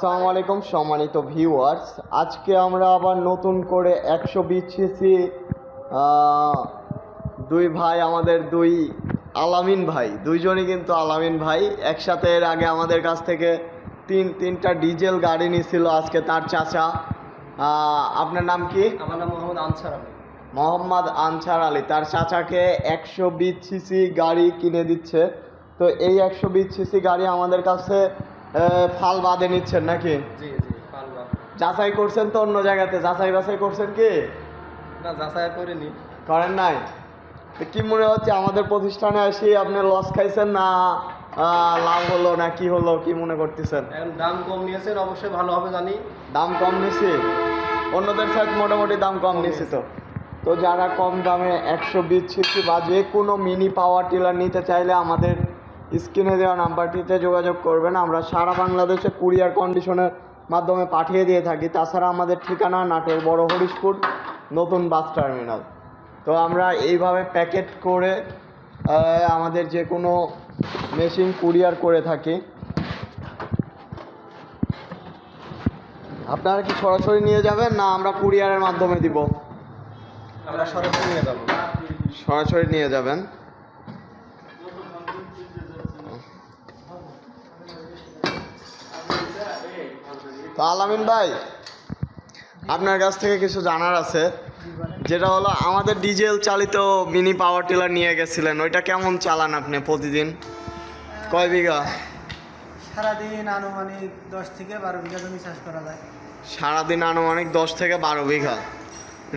আসসালামু আলাইকুম সম্মানিত ভিউয়ার্স, আজকে আমরা আবার নতুন করে 120 সিসি দুই ভাই, আমাদের দুই আলামিন ভাই, দুইজনই কিন্তু আলামিন ভাই একসাথে এর আগে আমাদের কাছ থেকে তিনটা ডিজেল গাড়ি নিয়েছিল। আজকে তার চাচা, আপনার নাম কি? আমার নাম মোহাম্মদ আনসার আলী। মোহাম্মদ আনসার আলী তার চাচাকে 120 সিসি গাড়ি কিনে দিচ্ছে। তো এই 120 সিসি গাড়ি আমাদের কাছে ফাল বাদে নিচ্ছেন নাকি? জি জি, ফাল বাদ। যাচাই করছেন তো অন্য জায়গাতে? যাচাই বাছাই করছেন কি? না, যাচাই করিনি। করেন নাই? তো কি মনে হচ্ছে আমাদের প্রতিষ্ঠানে এসে আপনি লস খাইছেন না লাভ হলো না কি হলো, কি মনে করতেছেন? এখন দাম কম নিয়েছেন, অবশ্যই ভালো হবে জানি। দাম কম নিছি? অন্যদের সাথে মোটামুটি দাম কম নিছি। তো যারা কম দামে 120 সিসি বা যে কোনো মিনি পাওয়ার টিলার নিতে চাইলে আমাদের স্ক্রিনে দেওয়া নাম্বারটিতে যোগাযোগ করবেন। আমরা সারা বাংলাদেশে কুরিয়ার কন্ডিশনের মাধ্যমে পাঠিয়ে দিয়ে থাকি। তাছাড়া আমাদের ঠিকানা নাটোর বড় হরিশপুর নতুন বাস টার্মিনাল। তো আমরা এইভাবে প্যাকেট করে আমাদের যে কোনো মেশিন কুরিয়ার করে থাকি। আপনারা কি সরাসরি নিয়ে যাবেন না আমরা কুরিয়ারের মাধ্যমে দিব? আমরা সরাসরি নিয়ে যাব। সরাসরি নিয়ে যাবেন। তো আলামিন ভাই, আপনার কাছ থেকে কিছু জানার আছে, যেটা হলো আমাদের ডিজেল চালিত মিনি পাওয়ার টিলার নিয়ে গেছিলেন, ওইটা কেমন চালান আপনি প্রতিদিন? কয় বিঘা? সারাদিন আনুমানিক 10 থেকে 12 বিঘা জমি চাষ করা যায়। সারাদিন আনুমানিক 10 থেকে 12 বিঘা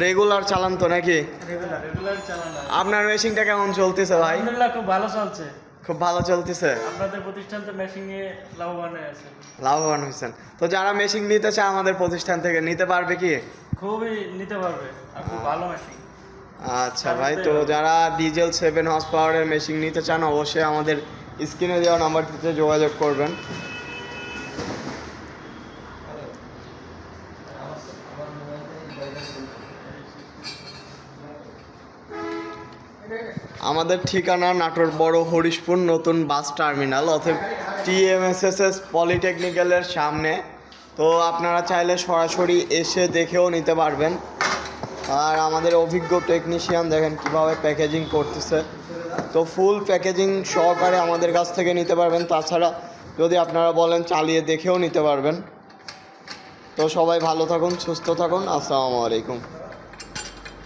রেগুলার চালান তো নাকি? রেগুলার চালানো। আপনার মেশিনটা কেমন চলতেছে ভাই? আলহামদুলিল্লাহ, খুব ভালো চলছে। খুব ভালো চলতেছে। আপনাদের প্রতিষ্ঠান তো মেশিন নিয়ে লাভবান হয়েছে। লাভবান হয়েছেন। তো যারা মেশিন নিতে চায় আমাদের প্রতিষ্ঠান থেকে নিতে পারবে কি? খুবই নিতে পারবে, আর খুব ভালো মেশিন। আচ্ছা ভাই, তো যারা ডিজেল 7 হর্স পাওয়ারের মেশিন নিতে চান অবশ্যই আমাদের স্ক্রিনে দেওয়া নাম্বারটিতে যোগাযোগ করবেন। আমাদের ঠিকানা নাটোর বড় হরিশপুর নতুন বাস টার্মিনাল, অর্থাৎ TMSS পলিটেকনিক্যালের সামনে। তো আপনারা চাইলে সরাসরি এসে দেখেও নিতে পারবেন। আর আমাদের অভিজ্ঞ টেকনিশিয়ান দেখেন কীভাবে প্যাকেজিং করতেছে। তো ফুল প্যাকেজিং সহকারে আমাদের কাছ থেকে নিতে পারবেন। তাছাড়া যদি আপনারা বলেন চালিয়ে দেখেও নিতে পারবেন। তো সবাই ভালো থাকুন, সুস্থ থাকুন। আসসালামু আলাইকুম।